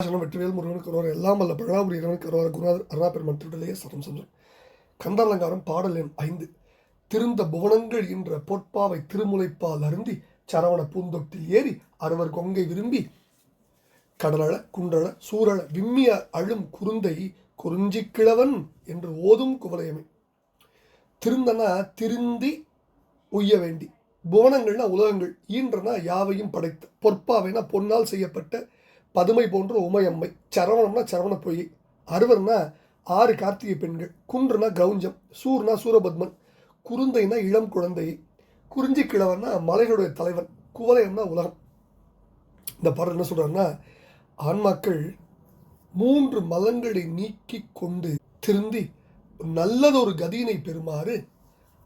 வெற்றிவேல் முருகனுக்கு வருவார் எல்லாம் அல்ல பழாபுரி இறைவனுக்கு வருவார் குருநாதர் அருணாபெருமான் திருடலையே சரம் சந்திரம். கந்தாலங்காரம் பாடல் எண் 5. திருந்த புவனங்கள் என்ற பொற்பாவை திருமுலைப்பால் அருந்தி சரவண பூந்தொட்டில் ஏறி அறுவர் கொங்கை விரும்பி கடலள குன்றள சூரள விம்மிய அழும் குருந்தை குறிஞ்சி கிழவன் என்று ஓதும் குவலையமை. திருந்தனா திருந்தி உய்ய வேண்டி, புவனங்கள்னா உலகங்கள், ஈன்றனா யாவையும் படைத்த, பொற்பாவைனா பொன்னால் செய்யப்பட்ட பதுமை போன்ற உமையம்மை, சரவணம்னா சரவண பொய்யை, அறுவர்னா 6 கார்த்திகை பெண்கள், குன்றுனா கவுஞ்சம், சூர்னா சூரபத்மன், குருந்தைனா இளம் குழந்தையை, குறிஞ்சி கிழவன்னா மலைகளுடைய தலைவன், குவலையம்னா உலகம். இந்த பாடல் என்ன சொல்றாருன்னா, ஆன்மாக்கள் 3 மலங்களை நீக்கி கொண்டு திருந்தி நல்லதொரு கதியினை பெறுமாறு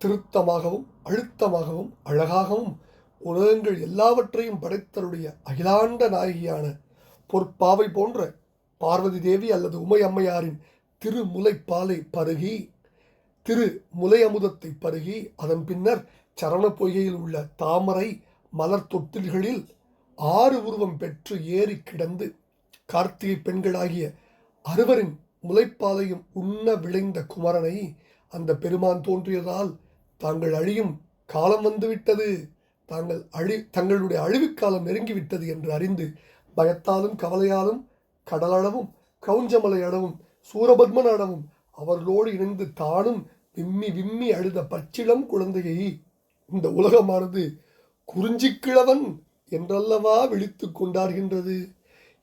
திருத்தமாகவும் அழுத்தமாகவும் அழகாகவும் உலகங்கள் எல்லாவற்றையும் படைத்தருடைய அகிலாண்ட நாயகியான பொற்பாவை போன்ற பார்வதி தேவி அல்லது உமை அம்மையாரின் திருமுலைப்பாலை பருகி, திரு முலை அமுதத்தை பருகி, அதன் பின்னர் சரவண பொய்கையில் உள்ள தாமரை மலர் தொட்டில்களில் 6 உருவம் பெற்று ஏறி கிடந்து கார்த்திகை பெண்களாகிய அறுவரின் முலைப்பாலையும் உண்ண விளைந்த குமரனை அந்த பெருமான் தோன்றியதால் தாங்கள் அழியும் காலம் வந்துவிட்டது, தங்களுடைய அழிவுக்காலம் நெருங்கிவிட்டது என்று அறிந்து பயத்தாலும் கவலையாலும் கடலளவும் கவுஞ்சமலை அளவும் சூரபத்மன் அளவும் அவர்களோடு இணைந்து தானும் விம்மி விம்மி அழுத பச்சிளம் குழந்தையை இந்த உலகமானது குறிஞ்சிக்கிழவன் என்றல்லவா விழித்து கொண்டாடுகின்றது.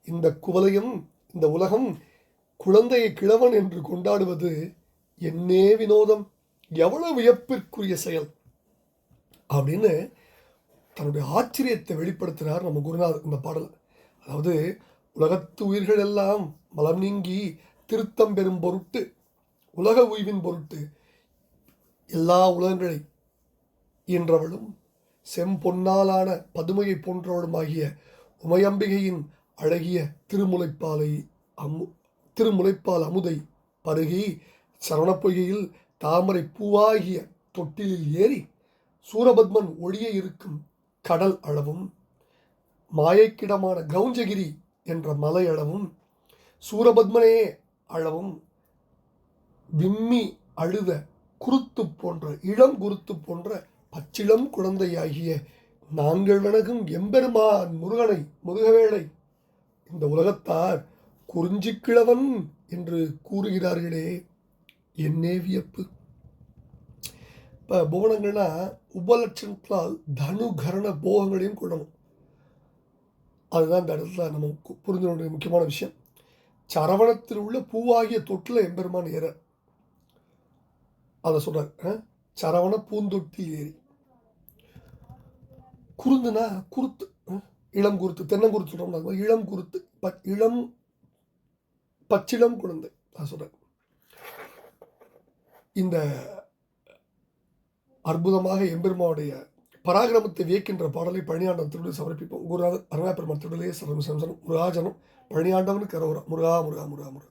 இந்த குவலையும் இந்த உலகம் குழந்தையை கிழவன் என்று கொண்டாடுவது என்னே வினோதம், எவ்வளவு வியப்பிற்குரிய செயல் அப்படின்னு தன்னுடைய ஆச்சரியத்தை வெளிப்படுத்தினார் நம்ம குருநாதர் இந்த பாடல். அதாவது உலகத்து உயிர்கள் எல்லாம் மலம் நீங்கி திருத்தம் பெறும் பொருட்டு, உலக உய்வின் பொருட்டு எல்லா உலகங்களை ஈன்றவளும் செம்பொன்னாலான பதுமையை போன்றவளுமாகிய உமையம்பிகையின் அழகிய திருமுலைப்பால் அமுதை பருகி சரவணப்பொய்கையில் தாமரை பூவாகிய தொட்டிலில் ஏறி சூரபத்மன் ஒளிய இருக்கும் கடல் அளவும் மாயக்கிடமான கவுஞ்சகிரி என்ற மலை அளவும் சூரபத்மனே அளவும் விம்மி அழுத குருத்து போன்ற இளம் குருத்து போன்ற பச்சிளம் குழந்தையாகிய நாங்கள் வணங்கும் எம்பெருமான் முருகனை முருகவேளை இந்த உலகத்தார் குறிஞ்சிக்கிழவன் என்று கூறுகிறார்களே, என்னே வியப்பு. இப்போ புவனங்கள்னா உபலட்சணத்தால் தனுகரண போகங்களையும் கொள்ளணும். அதுதான் இந்த இடத்துல நம்ம புரிஞ்ச வேண்டிய முக்கியமான விஷயம். சரவணத்தில் உள்ள பூவாகிய தொட்டில் எம்பெருமான் ஏற அதை சொல்றார். சரவண பூந்தொட்டில் ஏறி, குருந்துனா குருத்து, இளம் குருத்து, தென்னங்குருத்து சொல்றோம்னா இளம் குருத்து, இளம் பச்சிளம் குழந்தை அதை சொல்றார். இந்த அற்புதமாக எம்பெருமானுடைய பராக்கிரமத்தை வியக்கின்ற பாடலை பழனியாண்டன் திருடலை சமர்ப்பிப்போம். குருநாதர் அருணாபெருமான் திருடலையே சரம் சரம் முருகாஜனம் பழனியாண்டவனுக்கு அரோரா. முருகா முருகா முருகா முருகா.